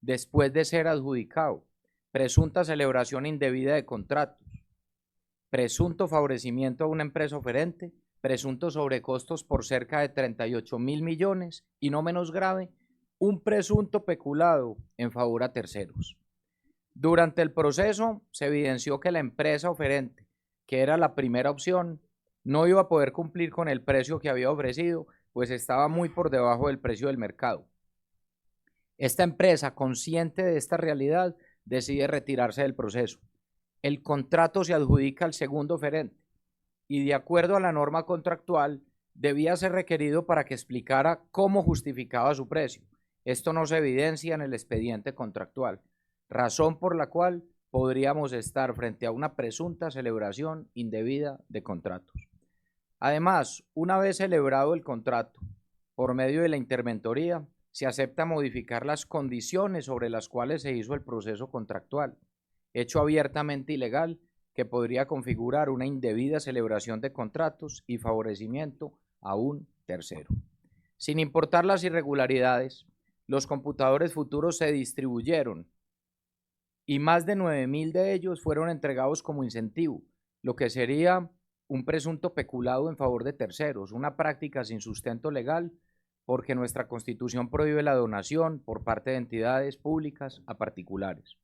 después de ser adjudicado, presunta celebración indebida de contratos, presunto favorecimiento a una empresa oferente, presuntos sobrecostos por cerca de 38.000 millones y, no menos grave, un presunto peculado en favor a terceros. Durante el proceso se evidenció que la empresa oferente, que era la primera opción, no iba a poder cumplir con el precio que había ofrecido, pues estaba muy por debajo del precio del mercado. Esta empresa, consciente de esta realidad, decide retirarse del proceso. El contrato se adjudica al segundo oferente y, de acuerdo a la norma contractual, debía ser requerido para que explicara cómo justificaba su precio. Esto no se evidencia en el expediente contractual, razón por la cual podríamos estar frente a una presunta celebración indebida de contratos. Además, una vez celebrado el contrato, por medio de la interventoría, se acepta modificar las condiciones sobre las cuales se hizo el proceso contractual, hecho abiertamente ilegal que podría configurar una indebida celebración de contratos y favorecimiento a un tercero. Sin importar las irregularidades, los computadores futuros se distribuyeron y más de 9.000 de ellos fueron entregados como incentivo, lo que sería un presunto peculado en favor de terceros, una práctica sin sustento legal, porque nuestra Constitución prohíbe la donación por parte de entidades públicas a particulares.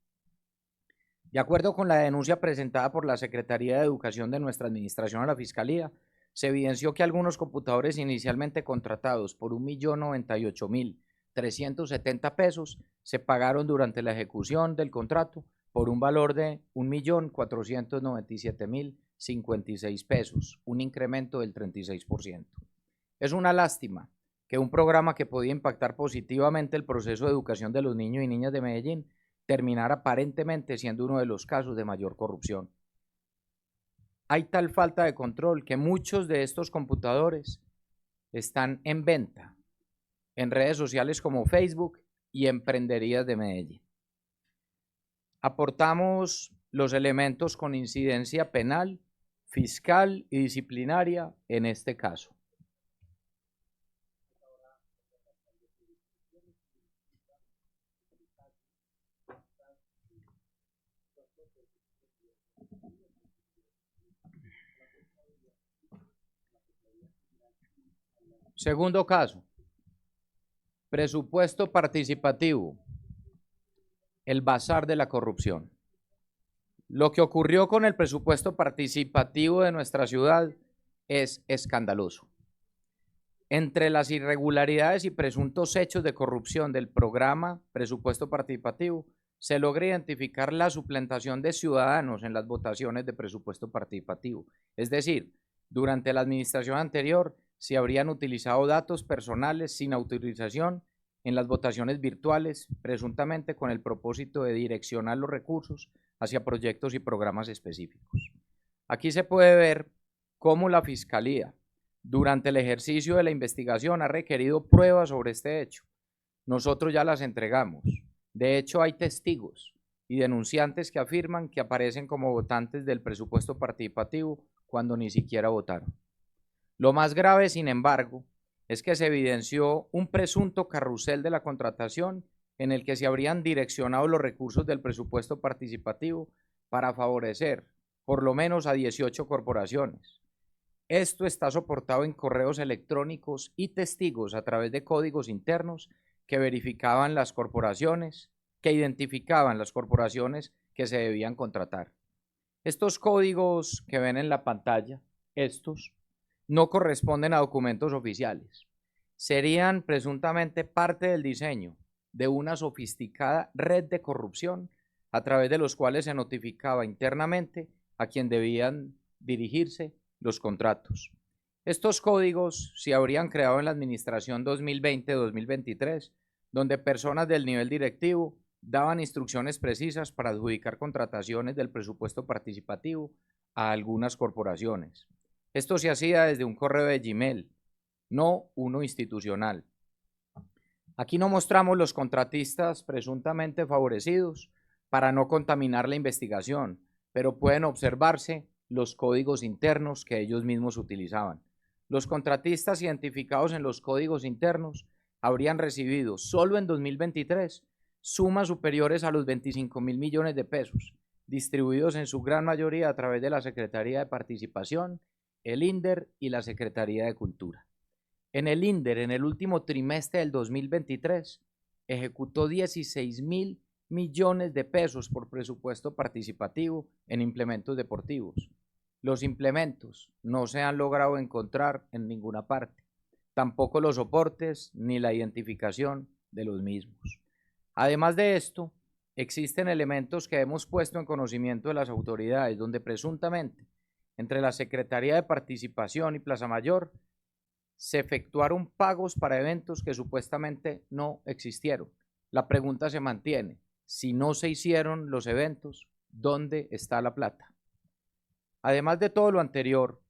De acuerdo con la denuncia presentada por la Secretaría de Educación de nuestra administración a la Fiscalía, se evidenció que algunos computadores inicialmente contratados por 1.098.370 pesos se pagaron durante la ejecución del contrato por un valor de 1.497.056 pesos, un incremento del 36%. Es una lástima que un programa que podía impactar positivamente el proceso de educación de los niños y niñas de Medellín terminara aparentemente siendo uno de los casos de mayor corrupción. Hay tal falta de control que muchos de estos computadores están en venta en redes sociales como Facebook y en prenderías de Medellín. Aportamos los elementos con incidencia penal, fiscal y disciplinaria en este caso. Segundo caso, presupuesto participativo, el bazar de la corrupción. Lo que ocurrió con el presupuesto participativo de nuestra ciudad es escandaloso. Entre las irregularidades y presuntos hechos de corrupción del programa presupuesto participativo, se logra identificar la suplantación de ciudadanos en las votaciones de presupuesto participativo. Es decir, durante la administración anterior se habrían utilizado datos personales sin autorización en las votaciones virtuales, presuntamente con el propósito de direccionar los recursos hacia proyectos y programas específicos. Aquí se puede ver cómo la Fiscalía, durante el ejercicio de la investigación, ha requerido pruebas sobre este hecho. Nosotros ya las entregamos. De hecho, hay testigos y denunciantes que afirman que aparecen como votantes del presupuesto participativo cuando ni siquiera votaron. Lo más grave, sin embargo, es que se evidenció un presunto carrusel de la contratación en el que se habrían direccionado los recursos del presupuesto participativo para favorecer por lo menos a 18 corporaciones. Esto está soportado en correos electrónicos y testigos a través de códigos internos que verificaban las corporaciones, que identificaban las corporaciones que se debían contratar. Estos códigos que ven en la pantalla, estos, no corresponden a documentos oficiales. Serían presuntamente parte del diseño de una sofisticada red de corrupción a través de los cuales se notificaba internamente a quien debían dirigirse los contratos. Estos códigos se habrían creado en la administración 2020-2023, donde personas del nivel directivo daban instrucciones precisas para adjudicar contrataciones del presupuesto participativo a algunas corporaciones. Esto se hacía desde un correo de Gmail, no uno institucional. Aquí no mostramos los contratistas presuntamente favorecidos para no contaminar la investigación, pero pueden observarse los códigos internos que ellos mismos utilizaban. Los contratistas identificados en los códigos internos habrían recibido solo en 2023 sumas superiores a los 25.000 millones de pesos, distribuidos en su gran mayoría a través de la Secretaría de Participación, el INDER y la Secretaría de Cultura. En el INDER, en el último trimestre del 2023, ejecutó 16.000 millones de pesos por presupuesto participativo en implementos deportivos. Los implementos no se han logrado encontrar en ninguna parte, tampoco los soportes ni la identificación de los mismos. Además de esto, existen elementos que hemos puesto en conocimiento de las autoridades, donde presuntamente entre la Secretaría de Participación y Plaza Mayor se efectuaron pagos para eventos que supuestamente no existieron. La pregunta se mantiene: si no se hicieron los eventos, ¿dónde está la plata? Además de todo lo anterior,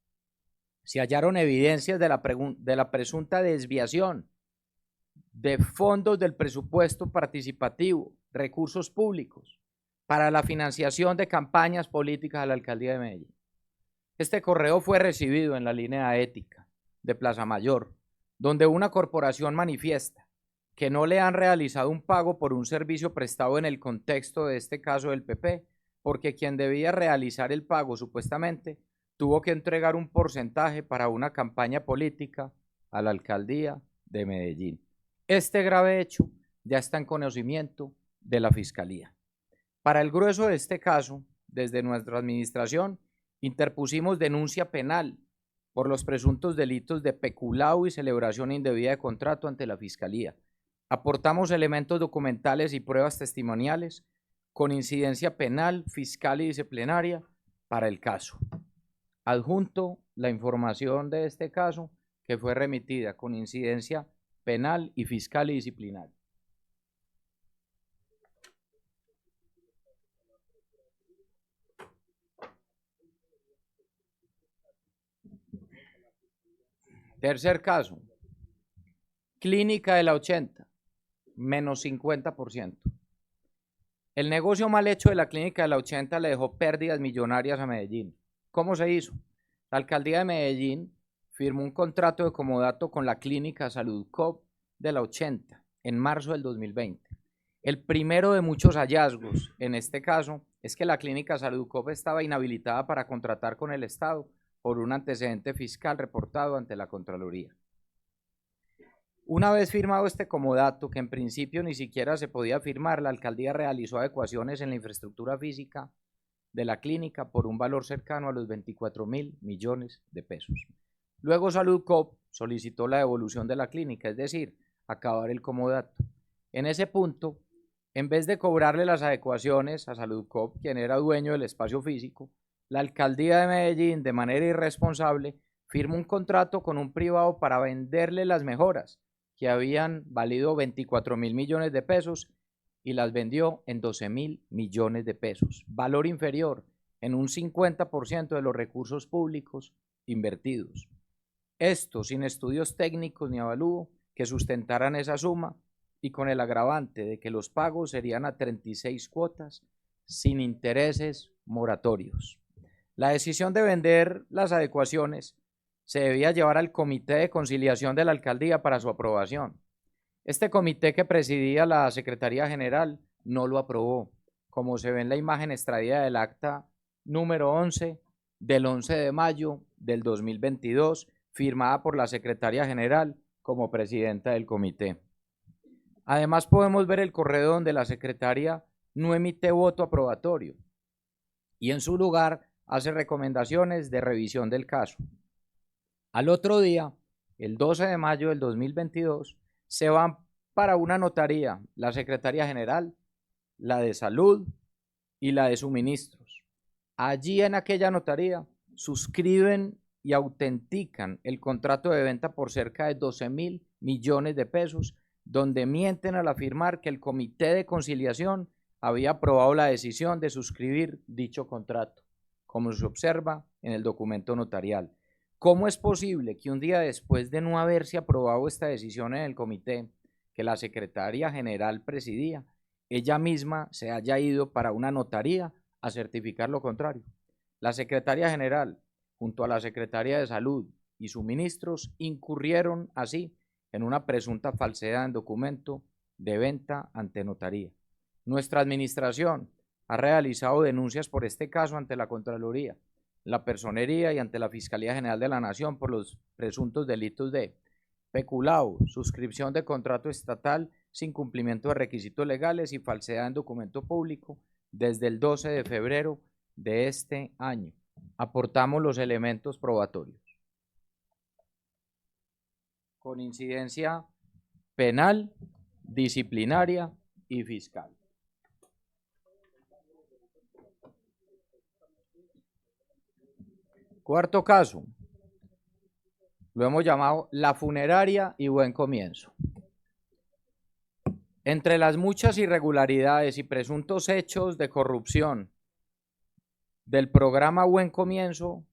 se hallaron evidencias de la presunta desviación de fondos del presupuesto participativo, recursos públicos, para la financiación de campañas políticas a la alcaldía de Medellín. Este correo fue recibido en la línea ética de Plaza Mayor, donde una corporación manifiesta que no le han realizado un pago por un servicio prestado en el contexto de este caso del PP, porque quien debía realizar el pago supuestamente tuvo que entregar un porcentaje para una campaña política a la alcaldía de Medellín. Este grave hecho ya está en conocimiento de la Fiscalía. Para el grueso de este caso, desde nuestra administración, interpusimos denuncia penal por los presuntos delitos de peculado y celebración indebida de contrato ante la Fiscalía. Aportamos elementos documentales y pruebas testimoniales con incidencia penal, fiscal y disciplinaria para el caso. Adjunto la información de este caso que fue remitida con incidencia penal y fiscal y disciplinaria. Tercer caso, Clínica de la 80, menos 50%. El negocio mal hecho de la Clínica de la 80 le dejó pérdidas millonarias a Medellín. ¿Cómo se hizo? La alcaldía de Medellín firmó un contrato de comodato con la Clínica Saludcop de la 80 en marzo del 2020. El primero de muchos hallazgos en este caso es que la Clínica Saludcop estaba inhabilitada para contratar con el Estado por un antecedente fiscal reportado ante la Contraloría. Una vez firmado este comodato, que en principio ni siquiera se podía firmar, la alcaldía realizó adecuaciones en la infraestructura física de la clínica por un valor cercano a los 24.000 millones de pesos. Luego Saludcop solicitó la devolución de la clínica, es decir, acabar el comodato. En ese punto, en vez de cobrarle las adecuaciones a Saludcop, quien era dueño del espacio físico, la alcaldía de Medellín, de manera irresponsable, firmó un contrato con un privado para venderle las mejoras, que habían valido 24.000 millones de pesos, y las vendió en 12.000 millones de pesos, valor inferior en un 50% de los recursos públicos invertidos. Esto sin estudios técnicos ni avalúo que sustentaran esa suma, y con el agravante de que los pagos serían a 36 cuotas sin intereses moratorios. La decisión de vender las adecuaciones se debía llevar al Comité de Conciliación de la Alcaldía para su aprobación. Este comité, que presidía la Secretaría General, no lo aprobó, como se ve en la imagen extraída del acta número 11 del 11 de mayo del 2022, firmada por la Secretaría General como presidenta del comité. Además, podemos ver el correo donde la secretaria no emite voto aprobatorio y en su lugar hace recomendaciones de revisión del caso. Al otro día, el 12 de mayo del 2022, se van para una notaría la Secretaría General, la de Salud y la de Suministros. Allí en aquella notaría suscriben y autentican el contrato de venta por cerca de 12.000 millones de pesos, donde mienten al afirmar que el Comité de Conciliación había aprobado la decisión de suscribir dicho contrato, como se observa en el documento notarial. ¿Cómo es posible que un día después de no haberse aprobado esta decisión en el comité que la Secretaría General presidía, ella misma se haya ido para una notaría a certificar lo contrario? La Secretaría General, junto a la Secretaría de Salud y Suministros, incurrieron así en una presunta falsedad en documento de venta ante notaría. Nuestra administración ha realizado denuncias por este caso ante la Contraloría, la Personería y ante la Fiscalía General de la Nación por los presuntos delitos de peculado, suscripción de contrato estatal sin cumplimiento de requisitos legales y falsedad en documento público desde el 12 de febrero de este año. Aportamos los elementos probatorios con incidencia penal, disciplinaria y fiscal. Cuarto caso, lo hemos llamado La Funeraria y Buen Comienzo. Entre las muchas irregularidades y presuntos hechos de corrupción del programa Buen Comienzo,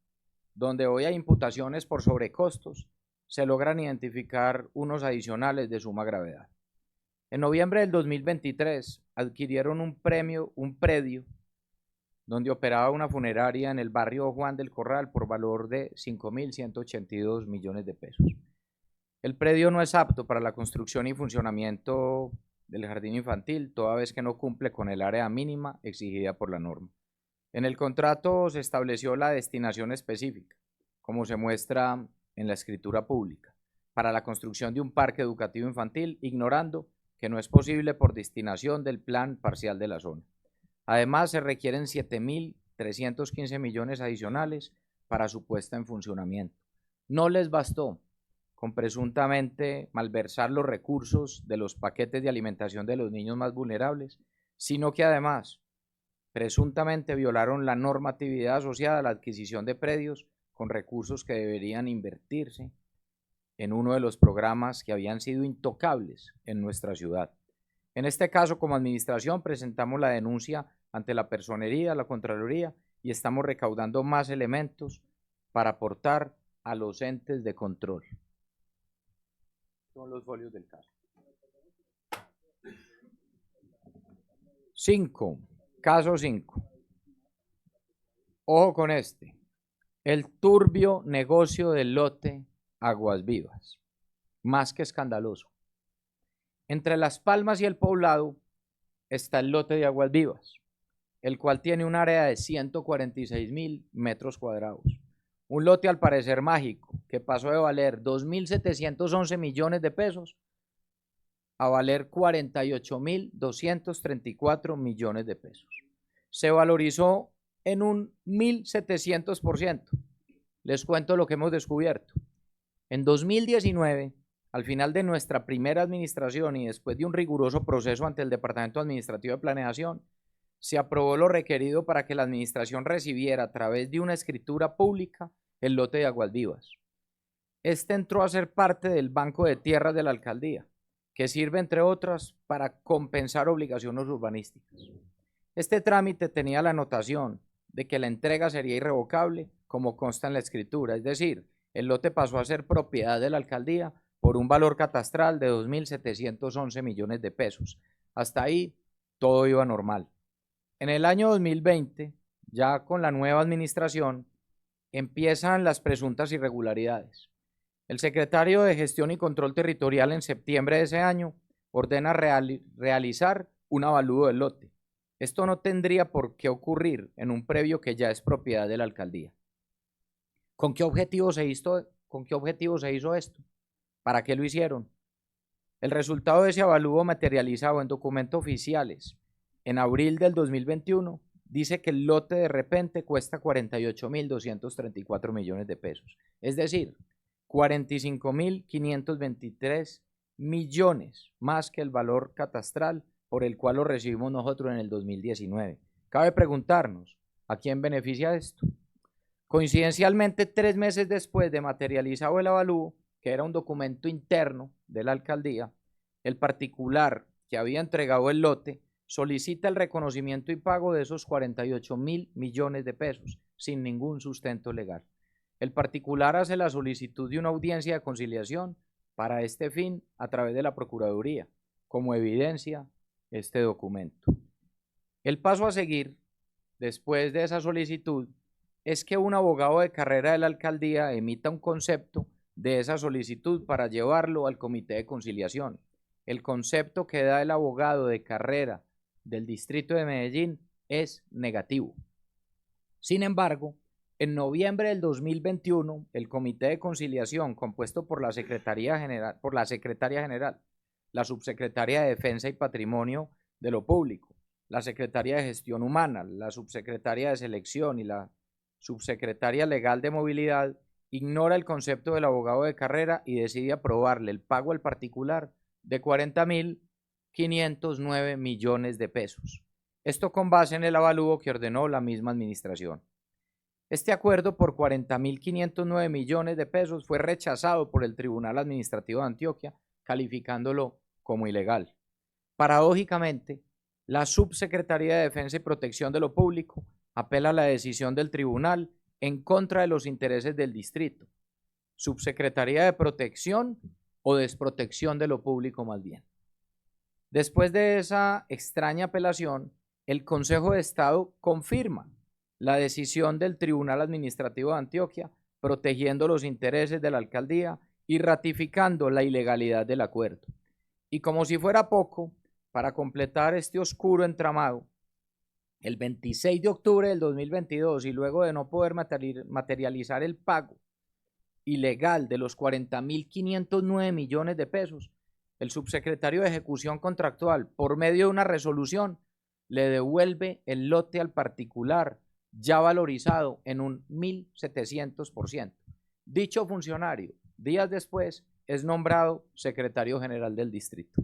donde hoy hay imputaciones por sobrecostos, se logran identificar unos adicionales de suma gravedad. En noviembre del 2023 adquirieron un predio donde operaba una funeraria en el barrio Juan del Corral por valor de 5.182 millones de pesos. El predio no es apto para la construcción y funcionamiento del jardín infantil, toda vez que no cumple con el área mínima exigida por la norma. En el contrato se estableció la destinación específica, como se muestra en la escritura pública, para la construcción de un parque educativo infantil, ignorando que no es posible por destinación del plan parcial de la zona. Además, se requieren 7.315 millones adicionales para su puesta en funcionamiento. No les bastó con presuntamente malversar los recursos de los paquetes de alimentación de los niños más vulnerables, sino que además presuntamente violaron la normatividad asociada a la adquisición de predios con recursos que deberían invertirse en uno de los programas que habían sido intocables en nuestra ciudad. En este caso, como administración, presentamos la denuncia ante la Personería, la Contraloría, y estamos recaudando más elementos para aportar a los entes de control. Son los folios del caso. 5. Caso 5. Ojo con este. El turbio negocio del lote Aguas Vivas. Más que escandaloso. Entre Las Palmas y El Poblado está el lote de Aguas Vivas, el cual tiene un área de 146.000 metros cuadrados. Un lote al parecer mágico, que pasó de valer 2.711 millones de pesos a valer 48.234 millones de pesos. Se valorizó en un 1.700%. Les cuento lo que hemos descubierto. En 2019, al final de nuestra primera administración y después de un riguroso proceso ante el Departamento Administrativo de Planeación, se aprobó lo requerido para que la administración recibiera a través de una escritura pública el lote de Aguas Vivas. Este entró a ser parte del Banco de Tierras de la Alcaldía, que sirve, entre otras, para compensar obligaciones urbanísticas. Este trámite tenía la anotación de que la entrega sería irrevocable, como consta en la escritura, es decir, el lote pasó a ser propiedad de la alcaldía por un valor catastral de 2.711 millones de pesos. Hasta ahí todo iba normal. En el año 2020, ya con la nueva administración, empiezan las presuntas irregularidades. El secretario de Gestión y Control Territorial en septiembre de ese año ordena realizar un avalúo del lote. Esto no tendría por qué ocurrir en un predio que ya es propiedad de la alcaldía. ¿Con qué objetivo se hizo esto? ¿Para qué lo hicieron? El resultado de ese avalúo materializado en documentos oficiales en abril del 2021 dice que el lote de repente cuesta 48.234 millones de pesos, es decir, 45.523 millones más que el valor catastral por el cual lo recibimos nosotros en el 2019. Cabe preguntarnos, ¿a quién beneficia esto? Coincidencialmente, 3 meses después de materializado el avalúo, que era un documento interno de la alcaldía, el particular que había entregado el lote solicita el reconocimiento y pago de esos 48.000 millones de pesos sin ningún sustento legal. El particular hace la solicitud de una audiencia de conciliación para este fin a través de la Procuraduría, como evidencia este documento. El paso a seguir, después de esa solicitud, es que un abogado de carrera de la alcaldía emita un concepto de esa solicitud para llevarlo al comité de conciliación. El concepto que da el abogado de carrera del Distrito de Medellín es negativo. Sin embargo, en noviembre del 2021, el Comité de Conciliación, compuesto por la Secretaría General, Secretaria General, la Subsecretaria de Defensa y Patrimonio de lo Público, la Secretaria de Gestión Humana, la Subsecretaria de Selección y la Subsecretaria Legal de Movilidad, ignora el concepto del abogado de carrera y decide aprobarle el pago al particular de 40.509 millones de pesos. Esto con base en el avalúo que ordenó la misma administración. Este acuerdo por 40.509 millones de pesos fue rechazado por el Tribunal Administrativo de Antioquia, calificándolo como ilegal. Paradójicamente, la Subsecretaría de Defensa y Protección de lo Público apela a la decisión del tribunal en contra de los intereses del distrito. Subsecretaría de Protección o Desprotección de lo Público más bien. Después de esa extraña apelación, el Consejo de Estado confirma la decisión del Tribunal Administrativo de Antioquia, protegiendo los intereses de la alcaldía y ratificando la ilegalidad del acuerdo. Y como si fuera poco, para completar este oscuro entramado, el 26 de octubre del 2022 y luego de no poder materializar el pago ilegal de los 40.509 millones de pesos, el subsecretario de Ejecución Contractual, por medio de una resolución, le devuelve el lote al particular ya valorizado en un 1.700%. Dicho funcionario, días después, es nombrado secretario general del distrito.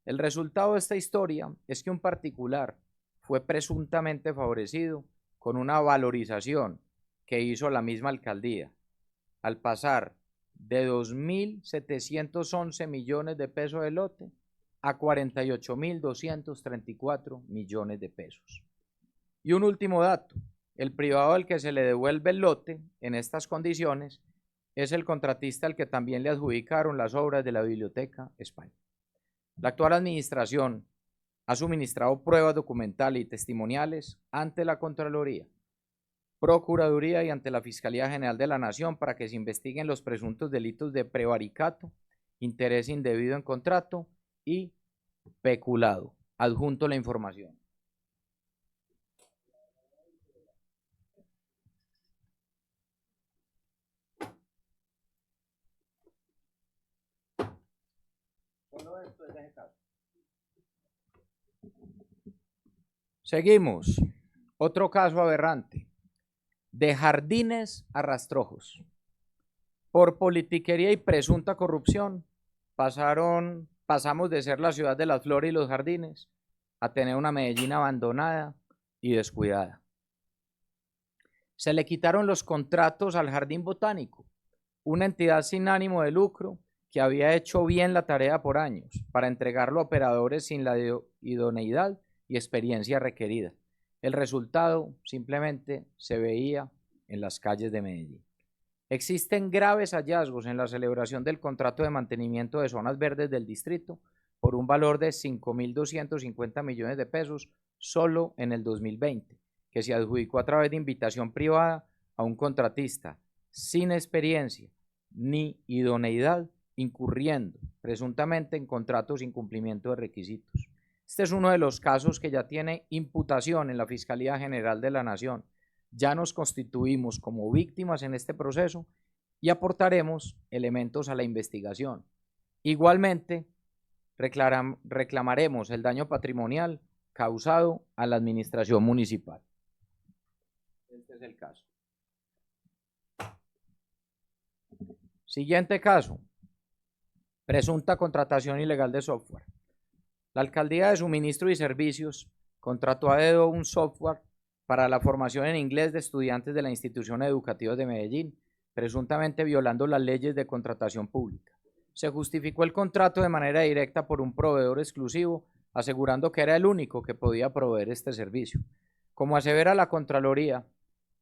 El resultado de esta historia es que un particular fue presuntamente favorecido con una valorización que hizo la misma alcaldía, al pasar de 2.711 millones de pesos de lote a 48.234 millones de pesos. Y un último dato, el privado al que se le devuelve el lote en estas condiciones es el contratista al que también le adjudicaron las obras de la Biblioteca España. La actual administración ha suministrado pruebas documentales y testimoniales ante la Contraloría, Procuraduría y ante la Fiscalía General de la Nación para que se investiguen los presuntos delitos de prevaricato, interés indebido en contrato y peculado. Adjunto la información. Seguimos. Otro caso aberrante. De jardines a rastrojos. Por politiquería y presunta corrupción, pasamos de ser la ciudad de las flores y los jardines a tener una Medellín abandonada y descuidada. Se le quitaron los contratos al Jardín Botánico, una entidad sin ánimo de lucro que había hecho bien la tarea por años para entregarlo a operadores sin la idoneidad y experiencia requerida. El resultado simplemente se veía en las calles de Medellín. Existen graves hallazgos en la celebración del contrato de mantenimiento de zonas verdes del distrito por un valor de 5.250 millones de pesos solo en el 2020, que se adjudicó a través de invitación privada a un contratista sin experiencia ni idoneidad, incurriendo presuntamente en contratos sin cumplimiento de requisitos. Este es uno de los casos que ya tiene imputación en la Fiscalía General de la Nación. Ya nos constituimos como víctimas en este proceso y aportaremos elementos a la investigación. Igualmente, reclamaremos el daño patrimonial causado a la administración municipal. Este es el caso. Siguiente caso. Presunta contratación ilegal de software. La Alcaldía de Suministro y Servicios contrató a dedo un software para la formación en inglés de estudiantes de la Institución Educativa de Medellín, presuntamente violando las leyes de contratación pública. Se justificó el contrato de manera directa por un proveedor exclusivo, asegurando que era el único que podía proveer este servicio. Como asevera la Contraloría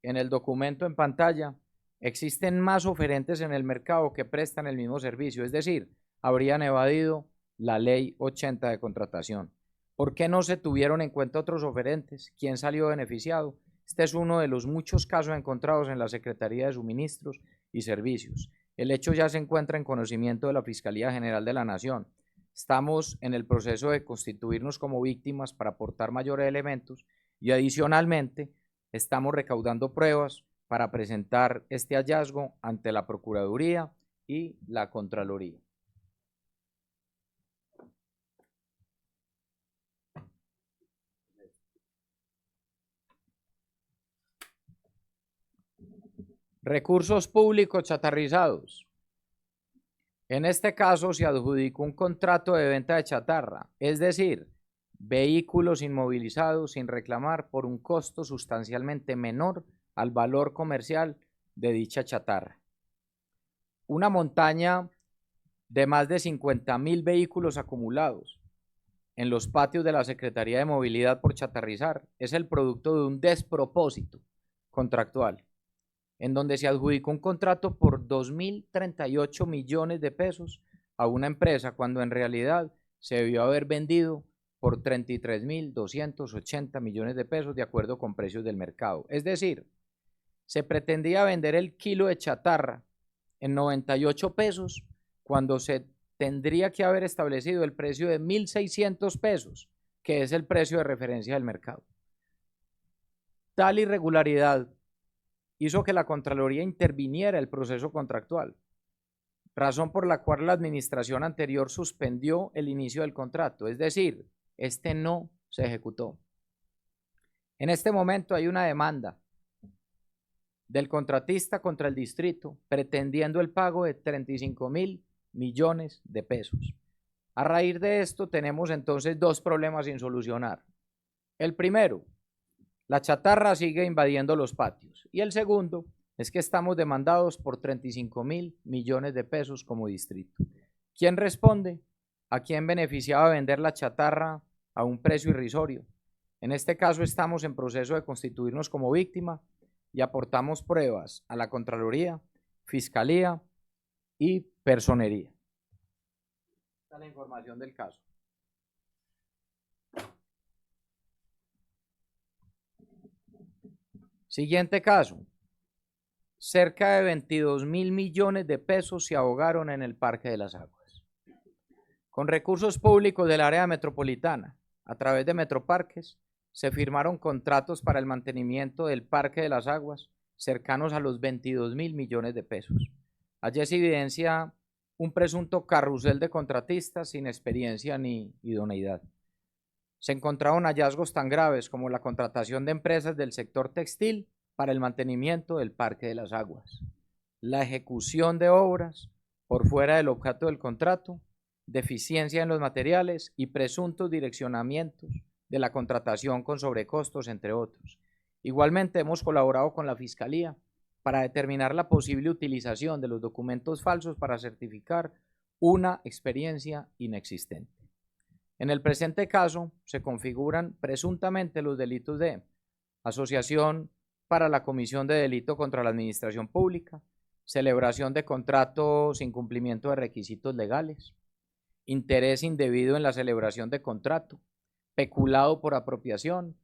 en el documento en pantalla, existen más oferentes en el mercado que prestan el mismo servicio, es decir, habrían evadido la ley 80 de contratación. ¿Por qué no se tuvieron en cuenta otros oferentes? ¿Quién salió beneficiado? Este es uno de los muchos casos encontrados en la Secretaría de Suministros y Servicios. El hecho ya se encuentra en conocimiento de la Fiscalía General de la Nación. Estamos en el proceso de constituirnos como víctimas para aportar mayores elementos y adicionalmente estamos recaudando pruebas para presentar este hallazgo ante la Procuraduría y la Contraloría. Recursos públicos chatarrizados. En este caso se adjudicó un contrato de venta de chatarra, es decir, vehículos inmovilizados sin reclamar por un costo sustancialmente menor al valor comercial de dicha chatarra. Una montaña de más de 50.000 vehículos acumulados en los patios de la Secretaría de Movilidad por chatarrizar es el producto de un despropósito contractual, en donde se adjudicó un contrato por 2.038 millones de pesos a una empresa cuando en realidad se debió haber vendido por 33.280 millones de pesos de acuerdo con precios del mercado. Es decir, se pretendía vender el kilo de chatarra en 98 pesos cuando se tendría que haber establecido el precio de 1.600 pesos, que es el precio de referencia del mercado. Tal irregularidad hizo que la Contraloría interviniera el proceso contractual, razón por la cual la administración anterior suspendió el inicio del contrato, es decir, este no se ejecutó. En este momento hay una demanda del contratista contra el distrito pretendiendo el pago de 35.000 millones de pesos. A raíz de esto tenemos entonces dos problemas sin solucionar. El primero, la chatarra sigue invadiendo los patios. Y el segundo es que estamos demandados por 35.000 millones de pesos como distrito. ¿Quién responde? ¿A quién beneficiaba vender la chatarra a un precio irrisorio? En este caso estamos en proceso de constituirnos como víctima y aportamos pruebas a la Contraloría, Fiscalía y Personería. Esta es la información del caso. Siguiente caso. Cerca de 22.000 millones de pesos se ahogaron en el Parque de las Aguas. Con recursos públicos del área metropolitana, a través de Metroparques, se firmaron contratos para el mantenimiento del Parque de las Aguas cercanos a los 22.000 millones de pesos. Allí se evidencia un presunto carrusel de contratistas sin experiencia ni idoneidad. Se encontraron hallazgos tan graves como la contratación de empresas del sector textil para el mantenimiento del Parque de las Aguas, la ejecución de obras por fuera del objeto del contrato, deficiencia en los materiales y presuntos direccionamientos de la contratación con sobrecostos, entre otros. Igualmente hemos colaborado con la Fiscalía para determinar la posible utilización de los documentos falsos para certificar una experiencia inexistente. En el presente caso se configuran presuntamente los delitos de asociación para la comisión de delito contra la administración pública, celebración de contrato sin cumplimiento de requisitos legales, interés indebido en la celebración de contrato, peculado por apropiación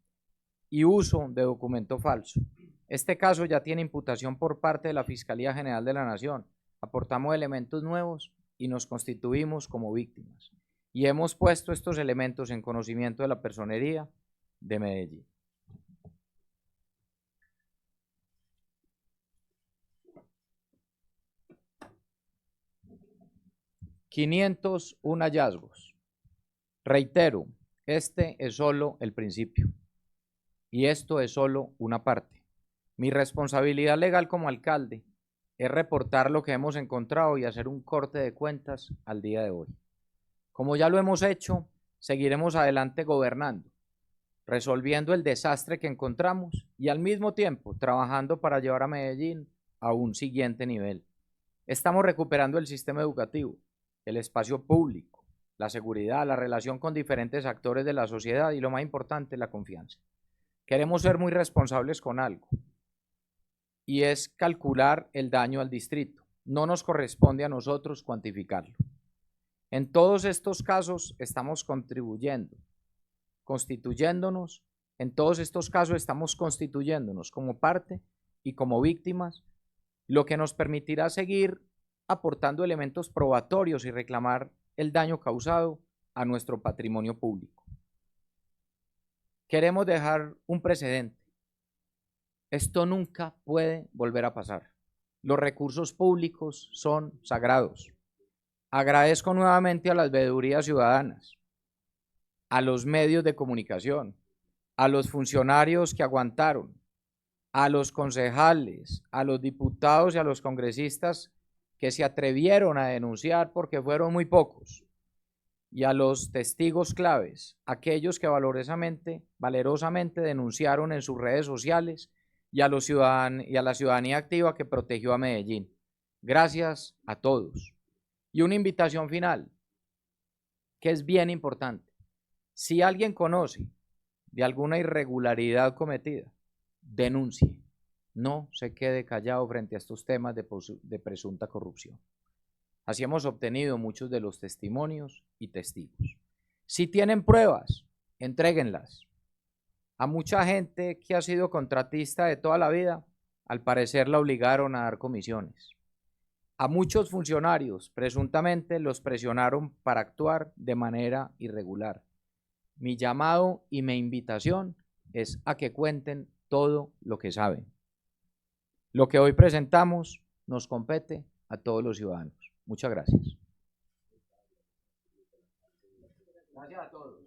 y uso de documento falso. Este caso ya tiene imputación por parte de la Fiscalía General de la Nación. Aportamos elementos nuevos y nos constituimos como víctimas. Y hemos puesto estos elementos en conocimiento de la Personería de Medellín. ...501 hallazgos. Reitero, este es solo el principio. Y esto es solo una parte. Mi responsabilidad legal como alcalde es reportar lo que hemos encontrado y hacer un corte de cuentas al día de hoy. Como ya lo hemos hecho, seguiremos adelante gobernando, resolviendo el desastre que encontramos y al mismo tiempo trabajando para llevar a Medellín a un siguiente nivel. Estamos recuperando el sistema educativo, el espacio público, la seguridad, la relación con diferentes actores de la sociedad y lo más importante, la confianza. Queremos ser muy responsables con algo y es calcular el daño al distrito. No nos corresponde a nosotros cuantificarlo. En todos estos casos estamos constituyéndonos, en todos estos casos estamos constituyéndonos como parte y como víctimas, lo que nos permitirá seguir aportando elementos probatorios y reclamar el daño causado a nuestro patrimonio público. Queremos dejar un precedente. Esto nunca puede volver a pasar. Los recursos públicos son sagrados. Agradezco nuevamente a las veedurías ciudadanas, a los medios de comunicación, a los funcionarios que aguantaron, a los concejales, a los diputados y a los congresistas que se atrevieron a denunciar porque fueron muy pocos, y a los testigos claves, aquellos que valerosamente denunciaron en sus redes sociales, y a la ciudadanía activa que protegió a Medellín. Gracias a todos. Y una invitación final, que es bien importante. Si alguien conoce de alguna irregularidad cometida, denuncie. No se quede callado frente a estos temas de presunta corrupción. Así hemos obtenido muchos de los testimonios y testigos. Si tienen pruebas, entréguenlas. A mucha gente que ha sido contratista de toda la vida, al parecer la obligaron a dar comisiones. A muchos funcionarios, presuntamente, los presionaron para actuar de manera irregular. Mi llamado y mi invitación es a que cuenten todo lo que saben. Lo que hoy presentamos nos compete a todos los ciudadanos. Muchas gracias. Gracias a todos.